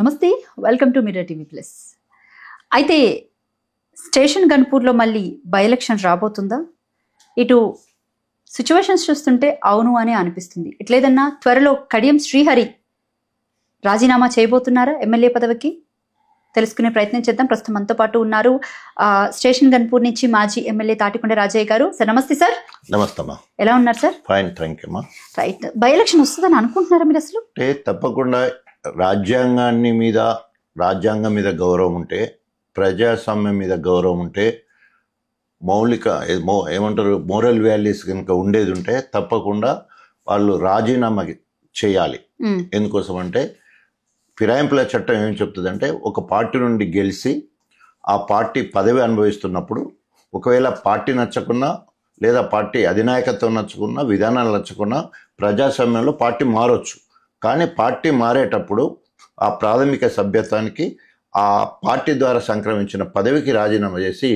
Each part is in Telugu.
నమస్తే, welcome to mirror TV plus. అయితే స్టేషన్ గన్పూర్లో మళ్ళీ బై ఎలక్షన్ రాబోతుందా? ఇటు సిచ్యువేషన్స్ చూస్తుంటే అవును అని అనిపిస్తుంది. ఇట్లేదన్నా త్వరలో కడియం శ్రీహరి రాజీనామా చేయబోతున్నారా ఎమ్మెల్యే పదవికి? తెలుసుకునే ప్రయత్నం చేద్దాం. ప్రస్తుతం మనతో పాటు ఉన్నారు స్టేషన్ గన్పూర్ నుంచి మాజీ ఎమ్మెల్యే తాటికొండ రాజయ్య గారు. సార్ నమస్తే. సార్ నమస్తే అమ్మా. ఎలా ఉన్నారు సార్? ఫైన్, థ్యాంక్ యూ అమ్మా. రైట్, బై ఎలక్షన్ వస్తుందని అనుకుంటున్నారా మీరు అసలు? అంటే తప్పకుండా రాజ్యాంగం మీద గౌరవం ఉంటే, ప్రజాస్వామ్యం మీద గౌరవం ఉంటే, ఏమంటారు మోరల్ వాల్యూస్ కనుక ఉండేది ఉంటే తప్పకుండా వాళ్ళు రాజీనామా చేయాలి. ఎందుకోసం అంటే ఫిరాయింపుల చట్టం ఏం చెప్తుందంటే, ఒక పార్టీ నుండి గెలిచి ఆ పార్టీ పదవి అనుభవిస్తున్నప్పుడు ఒకవేళ పార్టీ నచ్చకున్నా లేదా పార్టీ అధినాయకత్వం నచ్చకున్నా, విధానాలు నచ్చకున్నా ప్రజాస్వామ్యంలో పార్టీ మారొచ్చు. కానీ పార్టీ మారేటప్పుడు ఆ ప్రాథమిక సభ్యత్వానికి ఆ పార్టీ ద్వారా సంక్రమించిన పదవికి రాజీనామా చేసి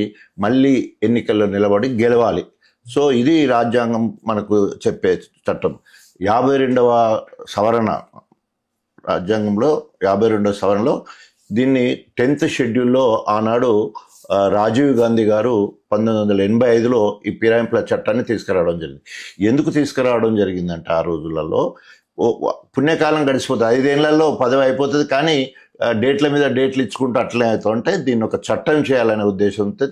మళ్ళీ ఎన్నికల్లో నిలబడి గెలవాలి. సో ఇది రాజ్యాంగం మనకు చెప్పే చట్టం. 52వ సవరణ, రాజ్యాంగంలో 52వ సవరణలో దీన్ని 10th షెడ్యూల్లో ఆనాడు రాజీవ్ గాంధీ గారు 1985లో ఈ ఫిరాయింపుల చట్టాన్ని తీసుకురావడం జరిగింది. ఎందుకు తీసుకురావడం జరిగిందంటే, ఆ రోజులలో పుణ్యకాలం గడిచిపోతుంది, 5 ఏళ్లలో పదవి అయిపోతుంది, కానీ డేట్ల మీద డేట్లు ఇచ్చుకుంటూ అట్లే అవుతాం. అంటే దీన్ని ఒక చట్టం చేయాలనే ఉద్దేశంతో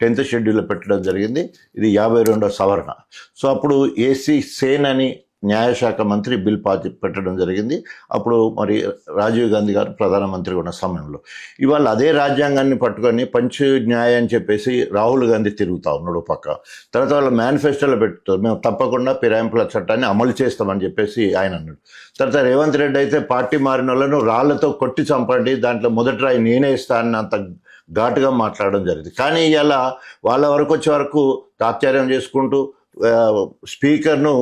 10th షెడ్యూల్లో పెట్టడం జరిగింది. ఇది 52వ సవరణ. సో అప్పుడు ఏసీ సేన్ అని న్యాయశాఖ మంత్రి బిల్ పెట్టడం జరిగింది. అప్పుడు మరి రాజీవ్ గాంధీ గారు ప్రధానమంత్రిగా ఉన్న సమయంలో ఇవాళ అదే రాజ్యాంగాన్ని పట్టుకొని పంచ్ న్యాయ అని చెప్పేసి రాహుల్ గాంధీ తిరుగుతూ ఉన్నాడు పక్క. తర్వాత వాళ్ళ మేనిఫెస్టోలో పెట్టుతారు, మేము తప్పకుండా ఫిరాయింపుల చట్టాన్ని అమలు చేస్తామని చెప్పేసి ఆయన అన్నాడు. తర్వాత రేవంత్ రెడ్డి అయితే పార్టీ మారిన వాళ్ళను రాళ్లతో కొట్టి చంపండి, దాంట్లో మొదటి రాయి నేనే ఇస్తానని అంత ఘాటుగా మాట్లాడడం జరిగింది. కానీ ఇవాళ వాళ్ళ వరకు వచ్చే వరకు తాత్పర్యం చేసుకుంటూ స్పీకర్ను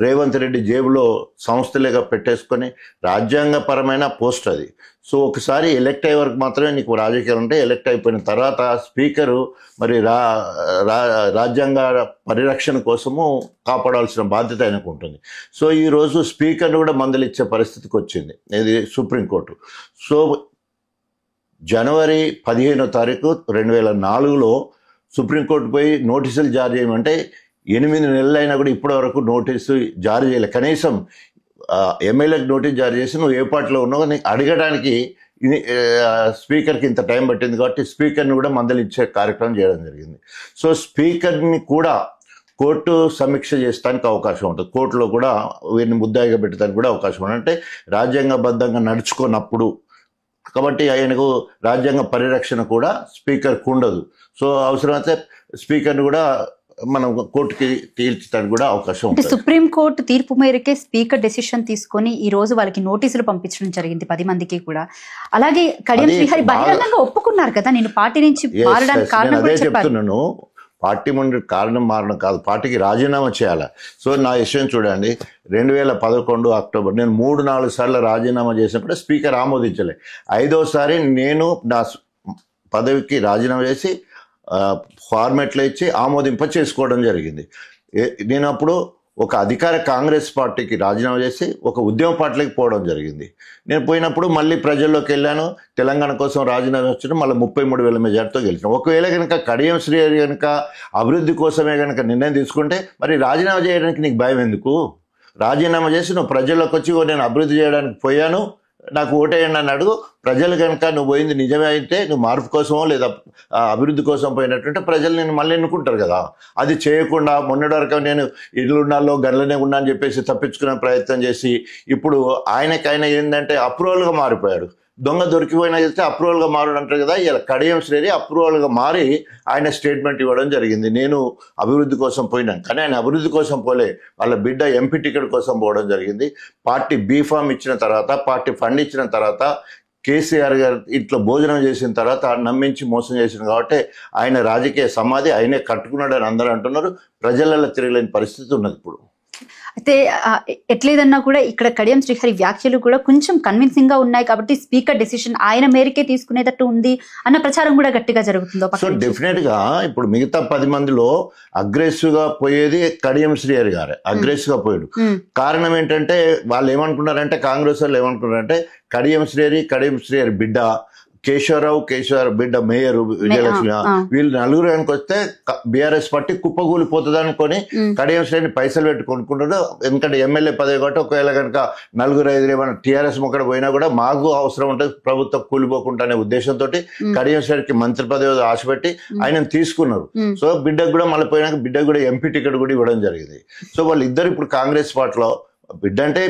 రేవంత్ రెడ్డి జేబులో సంస్థలేగా పెట్టేసుకొని రాజ్యాంగపరమైన పోస్ట్ అది. సో ఒకసారి ఎలక్ట్ అయ్యే వరకు మాత్రమే నీకు రాజకీయాలు ఉంటే, ఎలక్ట్ అయిపోయిన తర్వాత స్పీకరు మరి రాజ్యాంగ పరిరక్షణ కోసము కాపాడాల్సిన బాధ్యత ఆయనకు ఉంటుంది. సో ఈరోజు స్పీకర్ను కూడా మందలిచ్చే పరిస్థితికి వచ్చింది ఇది సుప్రీంకోర్టు. సో జనవరి 15వ తారీఖు 2004లో సుప్రీంకోర్టు పోయి నోటీసులు జారీ చేయమంటే 8 నెలలైనా కూడా ఇప్పటి వరకు నోటీసు జారీ చేయలేదు. కనీసం ఎమ్మెల్యేకి నోటీస్ జారీ చేసి నువ్వు ఏ పార్టీలో ఉన్నావు నీకు అడగడానికి స్పీకర్కి ఇంత టైం పట్టింది. కాబట్టి స్పీకర్ని కూడా మందలిచ్చే కార్యక్రమం చేయడం జరిగింది. సో స్పీకర్ని కూడా కోర్టు సమీక్ష చేసడానికి అవకాశం ఉంటుంది, కోర్టులో కూడా వీరిని ముద్దాయిగా పెట్టడానికి కూడా అవకాశం ఉంటుంది. అంటే రాజ్యాంగబద్ధంగా నడుచుకున్నప్పుడు కాబట్టి ఆయనకు రాజ్యాంగ పరిరక్షణ కూడా స్పీకర్కు ఉండదు. సో అవసరమైతే స్పీకర్ని కూడా మనం కోర్టుకి తీర్చడానికి కూడా అవకాశం ఉంటుంది. సుప్రీంకోర్టు తీర్పు మేరకే స్పీకర్ డెసిషన్ తీసుకొని ఈ రోజు వాళ్ళకి నోటీసులు పంపించడం జరిగింది 10 మందికి కూడా. అలాగే కడియం శ్రీహరి బహిరంగంగా ఒప్పుకున్నారు కదా, నేను పార్టీ నుంచి మారడానికి కారణం కూడా చెప్పారు. చెప్తున్నాను, పార్టీ నుండి కారణం మారడం కాదు, పార్టీకి రాజీనామా చేయాలి. సో నా విషయం చూడండి, 2011 అక్టోబర్ నేను 3-4 సార్లు రాజీనామా చేసినప్పుడు స్పీకర్ ఆమోదించలే. 5వసారి నేను నా పదవికి రాజీనామా చేసి ఫార్మెట్లో ఇచ్చి ఆమోదింప చేసుకోవడం జరిగింది. నేను అప్పుడు ఒక అధికార కాంగ్రెస్ పార్టీకి రాజీనామా చేసి ఒక ఉద్యమ పార్టీలోకి పోవడం జరిగింది. నేను పోయినప్పుడు మళ్ళీ ప్రజల్లోకి వెళ్ళాను, తెలంగాణ కోసం రాజీనామా వచ్చి మళ్ళీ 33,000 మెజార్టీతో గెలిచాను. ఒకవేళ కనుక కడియం శ్రీహరి కనుక అభివృద్ధి కోసమే కనుక నిర్ణయం తీసుకుంటే మరి రాజీనామా చేయడానికి నీకు భయం ఎందుకు? రాజీనామా చేసి నువ్వు ప్రజల్లోకి వచ్చి నేను అభివృద్ధి చేయడానికి పోయాను, నాకు ఓటేయండి అని అడుగు. ప్రజలు కనుక నువ్వు పోయింది నిజమే అయితే, నువ్వు మార్పు కోసమో లేదా అభివృద్ధి కోసం పోయినట్టుంటే ప్రజలు నేను మళ్ళీ ఎన్నుకుంటారు కదా. అది చేయకుండా మొన్నటి వరకు నేను ఇల్లున్నాల్లో గర్లనే ఉన్నా అని చెప్పేసి తప్పించుకునే ప్రయత్నం చేసి ఇప్పుడు ఆయనకైనా ఏంటంటే అప్రూవల్గా మారిపోయాడు. దొంగ దొరికిపోయినా చేస్తే అప్రూవల్గా మారడం అంటారు కదా. ఇలా కడియం శ్రేణి అప్రూవల్గా మారి ఆయన స్టేట్మెంట్ ఇవ్వడం జరిగింది, నేను అభివృద్ధి కోసం పోయినాను. కానీ ఆయన అభివృద్ధి కోసం పోలే, వాళ్ళ బిడ్డ ఎంపీ టికెట్ కోసం పోవడం జరిగింది. పార్టీ బీఫామ్ ఇచ్చిన తర్వాత, పార్టీ ఫండ్ ఇచ్చిన తర్వాత, కేసీఆర్ గారు ఇంట్లో భోజనం చేసిన తర్వాత నమ్మించి మోసం చేసింది. కాబట్టి ఆయన రాజకీయ సమాధి ఆయనే కట్టుకున్నాడని అందరూ అంటున్నారు. ప్రజలలో తిరగలేని పరిస్థితి ఉన్నది ఇప్పుడు. అయితే ఎట్లేదన్నా కూడా ఇక్కడ కడియం శ్రీహరి వ్యాఖ్యలు కూడా కొంచెం కన్విన్సింగ్ గా ఉన్నాయి కాబట్టి స్పీకర్ డెసిషన్ ఆయన మేరకే తీసుకునేటట్టు ఉంది అన్న ప్రచారం కూడా గట్టిగా జరుగుతుందో. సో డెఫినెట్ గా ఇప్పుడు మిగతా 10 మందిలో అగ్రెసివ్ గా పోయేది కడియం శ్రీహరి గారే, అగ్రెసివ్ గా పోయాడు. కారణం ఏంటంటే వాళ్ళు ఏమనుకున్నారంటే, కాంగ్రెస్ వాళ్ళు ఏమనుకున్నారంటే కడియం శ్రీహరి బిడ్డ కేశవరావు బిడ్డ మేయర్ విజయలక్ష్మి, వీళ్ళు నలుగురు కనుక వస్తే బీఆర్ఎస్ పార్టీ కుప్పగూలిపోతుంది అనుకొని కడియం శ్రేణి పైసలు పెట్టి కొనుక్కుంటాడు. ఎందుకంటే ఎమ్మెల్యే పదవి కాబట్టి ఒకవేళ కనుక 4-5 ఏమైనా టీఆర్ఎస్ మొక్కడ పోయినా కూడా మాకు అవసరం ఉంటుంది ప్రభుత్వం కూలిపోకుండా అనే ఉద్దేశంతో కడియం శ్రేణికి మంత్రి పదవి ఆశ పెట్టి ఆయన తీసుకున్నారు. సో బిడ్డకు కూడా మళ్ళీ పోయినాక బిడ్డకు కూడా ఎంపీ టికెట్ కూడా ఇవ్వడం జరిగింది. సో వాళ్ళిద్దరు ఇప్పుడు కాంగ్రెస్ పార్టీలో, బిడ్డ అంటే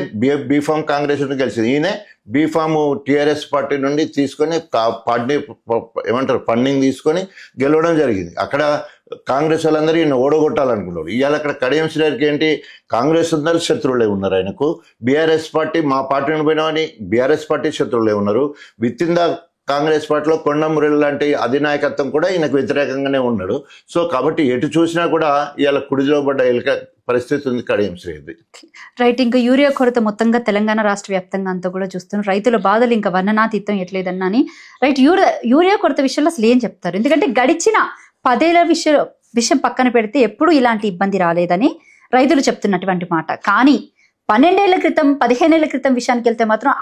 బీఫామ్ కాంగ్రెస్ నుండి గెలిచింది, ఈయన బీఫామ్ టీఆర్ఎస్ పార్టీ నుండి తీసుకొని పార్టీ ఏమంటారు ఫండింగ్ తీసుకొని గెలవడం జరిగింది. అక్కడ కాంగ్రెస్ వాళ్ళందరూ ఈయన ఓడగొట్టాలనుకున్నారు. ఇవాళ అక్కడ కడియం శ్రీహరికి ఏంటి, కాంగ్రెస్ అందరూ శత్రువులే ఉన్నారు ఆయనకు. బీఆర్ఎస్ పార్టీ మా పార్టీని పోయినామని బీఆర్ఎస్ పార్టీ శత్రువులే ఉన్నారు. విత్ ఇన్ ద కాంగ్రెస్ పార్టీలో కొండమురళి లాంటి అధినాయకత్వం కూడా ఈయనకు వ్యతిరేకంగానే ఉన్నాడు. సో కాబట్టి ఎటు చూసినా కూడా ఇవాళ కుడిలో పడ్డ ఎలుక పరిస్థితి ఉంది కడియం శ్రీహరి. రైట్. ఇంకా యూరియా కొరత మొత్తంగా తెలంగాణ రాష్ట్ర వ్యాప్తంగా అంతా కూడా చూస్తున్నాం. రైతుల బాధలు ఇంకా వర్ణనాతీతం ఎట్లేదన్నా అని. రైట్, యూరియా కొరత విషయంలో అసలు ఏం చెప్తారు? ఎందుకంటే గడిచిన 10 ఏళ్ల విషయం పక్కన పెడితే ఎప్పుడు ఇలాంటి ఇబ్బంది రాలేదని రైతులు చెప్తున్నటువంటి మాట. కానీ 12 ఏళ్ల క్రితం 15 ఏళ్ల క్రితం విషయానికి వెళ్తే మాత్రం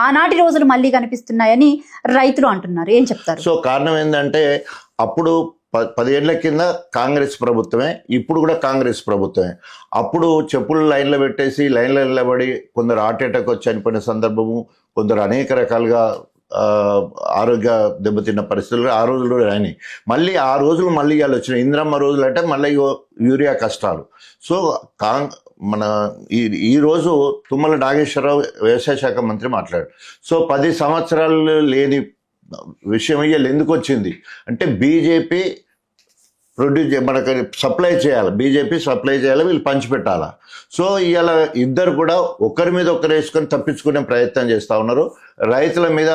ఆనాటి రోజులు మళ్ళీ కనిపిస్తున్నాయని రైతులు అంటున్నారు. ఏం చెప్తారు? సో కారణం ఏంటంటే అప్పుడు 10 ఏళ్ల కింద కాంగ్రెస్ ప్రభుత్వమే, ఇప్పుడు కూడా కాంగ్రెస్ ప్రభుత్వమే. అప్పుడు చెప్పులు లైన్లో పెట్టేసి లైన్లో నిలబడి కొందరు హార్ట్ అటాక్ వచ్చి చనిపోయిన సందర్భము, కొందరు అనేక రకాలుగా ఆరోగ్య దెబ్బతిన్న పరిస్థితులు ఆ రోజులు అయినాయి. మళ్ళీ ఆ రోజులు మళ్ళీ ఇవాళ వచ్చినాయి. ఇంద్రమ్మ రోజులు అంటే మళ్ళీ యూరియా కష్టాలు. సో మన ఈ రోజు తుమ్మల నాగేశ్వరరావు వ్యవసాయ శాఖ మంత్రి మాట్లాడారు. సో 10 సంవత్సరాలు లేని విషయం ఇవాళ ఎందుకు వచ్చింది అంటే బీజేపీ మనకు సప్లై చేయాలి, బీజేపీ సప్లై చేయాలి, వీళ్ళు పంచిపెట్టాలా. సో ఇవాళ ఇద్దరు కూడా ఒకరి మీద ఒకరు వేసుకొని తప్పించుకునే ప్రయత్నం చేస్తూ ఉన్నారు. రైతుల మీద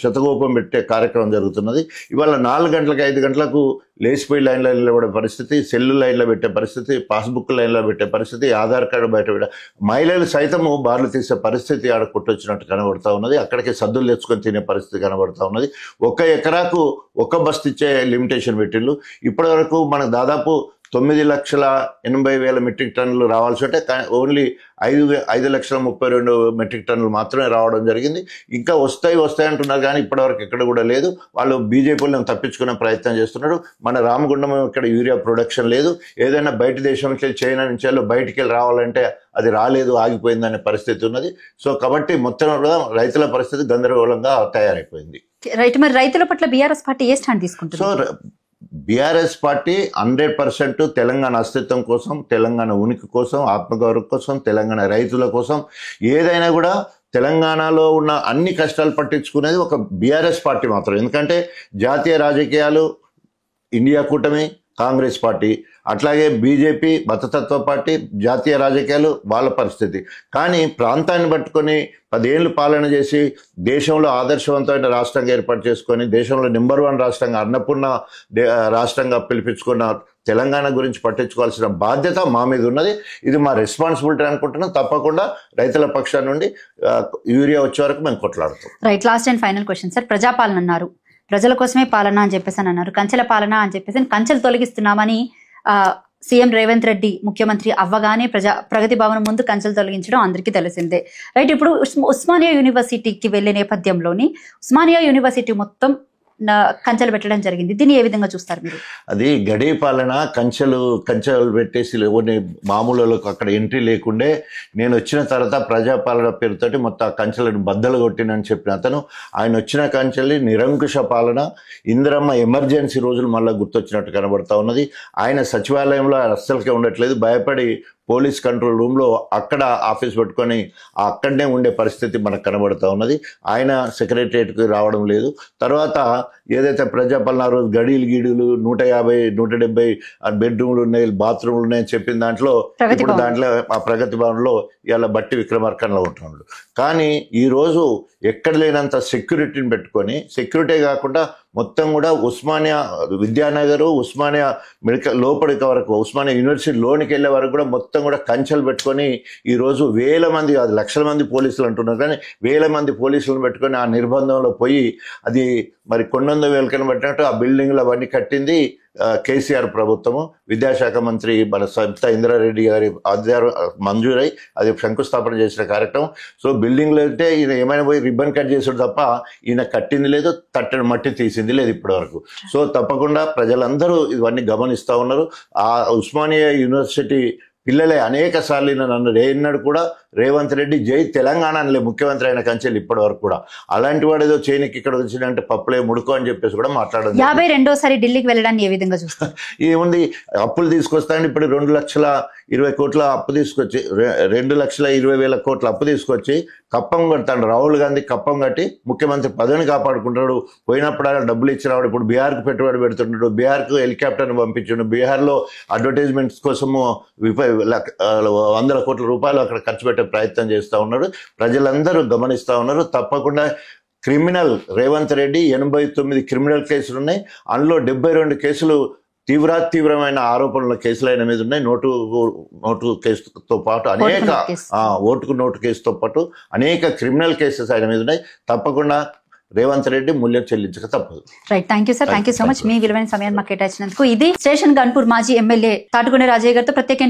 శతకోపం పెట్టే కార్యక్రమం జరుగుతున్నది. ఇవాళ 4 గంటలకు 5 గంటలకు లేచిపోయి లైన్లో నిలబడే పరిస్థితి, సెల్లు లైన్లో పెట్టే పరిస్థితి, పాస్బుక్ లైన్లో పెట్టే పరిస్థితి, ఆధార్ కార్డు బయట మహిళలు సైతము బార్లు తీసే పరిస్థితి ఆడ కొట్టొచ్చినట్టు కనబడుతూ ఉన్నది. అక్కడికి సద్దులు తెచ్చుకొని తినే పరిస్థితి కనబడుతూ ఉన్నది. 1 ఎకరాకు 1 బస్తీ ఇచ్చే లిమిటేషన్ పెట్టిళ్ళు. ఇప్పటి వరకు మనకు దాదాపు 9,80,000 మెట్రిక్ టన్నులు రావాల్సి ఉంటే ఓన్లీ 5,32,000 మెట్రిక్ టన్నులు మాత్రమే రావడం జరిగింది. ఇంకా వస్తాయి అంటున్నారు కానీ ఇప్పటివరకు ఎక్కడ కూడా లేదు. వాళ్ళు బీజేపీలను తప్పించుకునే ప్రయత్నం చేస్తున్నారు. మన రామగుండం ఇక్కడ యూరియా ప్రొడక్షన్ లేదు. ఏదైనా బయట దేశం నుంచి చైనా నుంచి బయటికి వెళ్ళి రావాలంటే అది రాలేదు, ఆగిపోయిందనే పరిస్థితి ఉన్నది. సో కాబట్టి మొత్తం రైతుల పరిస్థితి గందరగోళంగా తయారైపోయింది. రైట్, మరి రైతుల పట్ల బీఆర్ఎస్ పార్టీ ఏ స్టాండ్ తీసుకుంటుంది? సో బీఆర్ఎస్ పార్టీ 100% తెలంగాణ అస్తిత్వం కోసం, తెలంగాణ ఉనికి కోసం, ఆత్మగౌరవం కోసం, తెలంగాణ రైతుల కోసం ఏదైనా కూడా తెలంగాణలో ఉన్న అన్ని కష్టాలు పట్టించుకునేది ఒక బీఆర్ఎస్ పార్టీ మాత్రం. ఎందుకంటే జాతీయ రాజకీయాలు ఇండియా కూటమి, కాంగ్రెస్ పార్టీ, అట్లాగే బీజేపీ మతతత్వ పార్టీ, జాతీయ రాజకీయాలు వాళ్ళ పరిస్థితి. కానీ ప్రాంతాన్ని పట్టుకొని 10 ఏళ్ళు పాలన చేసి దేశంలో ఆదర్శవంతమైన రాష్ట్రంగా ఏర్పాటు చేసుకొని దేశంలో నెంబర్ 1 రాష్ట్రంగా, అన్నపూర్ణ రాష్ట్రంగా పిలిపించుకున్న తెలంగాణ గురించి పట్టించుకోవాల్సిన బాధ్యత మా మీద ఉన్నది. ఇది మా రెస్పాన్సిబిలిటీ అనుకుంటున్నాం. తప్పకుండా రైతుల పక్షాన నుండి యూరియా వచ్చే వరకు మేము కొట్లాడుతాం. Right, last and final question sir. ప్రజాపాలన అన్నారు, ప్రజల కోసమే పాలన అని చెప్పేసి అన్నారు. కంచెల పాలన అని చెప్పేసి కంచెలు తొలగిస్తున్నామని సీఎం రేవంత్ రెడ్డి ముఖ్యమంత్రి అవ్వగానే ప్రగతి భవన్ ముందు కంచెలు తొలగించడం అందరికీ తెలిసిందే. రైట్, ఇప్పుడు ఉస్మానియా యూనివర్సిటీకి వెళ్లే నేపథ్యంలోని ఉస్మానియా యూనివర్సిటీ మొత్తం కంచెలు జరిగింది. దీన్ని ఏ విధంగా చూస్తారు మీరు? అది గడి పాలన, కంచెలు పెట్టేసి మామూలులకు అక్కడ ఎంట్రీ లేకుండే నేను వచ్చిన తర్వాత ప్రజాపాలన పేరుతోటి మొత్తం కంచెలను బద్దలు కొట్టినని చెప్పిన అతను, ఆయన వచ్చిన కంచెల్ని నిరంకుశ పాలన, ఇందిరమ్మ ఎమర్జెన్సీ రోజులు మళ్ళీ గుర్తొచ్చినట్టు కనబడతా ఉన్నది. ఆయన సచివాలయంలో అస్సలకే ఉండట్లేదు, భయపడి పోలీస్ కంట్రోల్ రూమ్లో అక్కడ ఆఫీస్ పెట్టుకొని అక్కడనే ఉండే పరిస్థితి మనకు కనబడుతూ ఉన్నది. ఆయన సెక్రటరియట్కి రావడం లేదు. తర్వాత ఏదైతే ప్రజాపాలన రోజు గీడులు 150, 170 బెడ్రూమ్లు ఉన్నాయి, బాత్రూమ్లు ఉన్నాయని చెప్పిన దాంట్లో ఇప్పుడు దాంట్లో ఆ ప్రగతి భవన్లో ఇలా బట్టి విక్రమార్కన్లో ఉంటున్నాడు. కానీ ఈరోజు ఎక్కడ లేనంత సెక్యూరిటీని పెట్టుకొని, సెక్యూరిటీ కాకుండా మొత్తం కూడా ఉస్మానియా విద్యానగర్, ఉస్మానియా మెడికల్ లోపలికి వరకు, ఉస్మానియా యూనివర్సిటీ లోనికి వెళ్ళే వరకు కూడా మొత్తం కూడా కంచెలు పెట్టుకొని ఈరోజు వేల మంది కాదు లక్షల మంది పోలీసులు అంటున్నారు, కానీ వేల మంది పోలీసులను పెట్టుకొని ఆ నిర్బంధంలో పోయి అది మరి కొండంద వేలకని పెట్టినట్టు ఆ బిల్డింగ్లు అవన్నీ కట్టింది కేసీఆర్ ప్రభుత్వము. విద్యాశాఖ మంత్రి మన సబితా ఇంద్రారెడ్డి గారి ఆధ్వర్యం మంజూరై అది శంకుస్థాపన చేసిన కార్యక్రమం. సో బిల్డింగ్లు అయితే ఈయన ఏమైనా పోయి రిబ్బన్ కట్ చేసాడు తప్ప ఈయన కట్టింది లేదు, తట్టడి మట్టి తీసింది లేదు ఇప్పటి వరకు. సో తప్పకుండా ప్రజలందరూ ఇవన్నీ గమనిస్తూ ఉన్నారు. ఆ ఉస్మానియా యూనివర్సిటీ పిల్లలే అనేక సార్లు నన్ను ఏనాడు కూడా రేవంత్ రెడ్డి జై తెలంగాణ అనలే ముఖ్యమంత్రి అయిన కంచెలు ఇప్పటి వరకు కూడా. అలాంటి వాడు ఏదో చేయనికి ఇక్కడ వచ్చిందంటే పప్పులే ముడుకో అని చెప్పేసి కూడా మాట్లాడదు. 52సారి ఢిల్లీకి వెళ్ళడాన్ని ఏ విధంగా చూస్తారు? ఏముంది, అప్పులు తీసుకొస్తానండి. ఇప్పుడు 2,20,000 కోట్ల అప్పు తీసుకొచ్చి 2,20,000 కోట్ల అప్పు తీసుకొచ్చి కప్పం కడతాడు. రాహుల్ గాంధీ కప్పం కట్టి ముఖ్యమంత్రి పదవిని కాపాడుకుంటాడు. పోయినప్పుడు ఆయన డబ్బులు ఇచ్చినవాడు. ఇప్పుడు బీహార్కు పెట్టుబడి పెడుతున్నాడు, బీహార్కు హెలికాప్టర్ని పంపించాడు, బీహార్లో అడ్వర్టైజ్మెంట్స్ కోసము 100 కోట్ల రూపాయలు అక్కడ ఖర్చు పెట్టే ప్రయత్నం చేస్తూ ఉన్నాడు. ప్రజలందరూ గమనిస్తూ ఉన్నారు. తప్పకుండా క్రిమినల్ రేవంత్ రెడ్డి 89 క్రిమినల్ కేసులు ఉన్నాయి. అందులో 72 కేసులు తీవ్రమైన ఆరోపణల కేసులు ఆయన మీద ఉన్నాయి. నోటు కేసుతో పాటు అనేక ఓటుకు నోటు కేసుతో పాటు అనేక క్రిమినల్ కేసెస్ ఆయన మీద ఉన్నాయి. తప్పకుండా రేవంత్ రెడ్డి మూల్యం చెల్లించక తప్పదు. Right, thank you sir, thank you so much. మీ విలువైన సమయాన్ని మాకు కేటాయించినందుకు. ఇది స్టేషన్ గన్పూర్ మాజీ ఎమ్మెల్యే తాటికొండ రాజయ్య గారితో ప్రత్యేక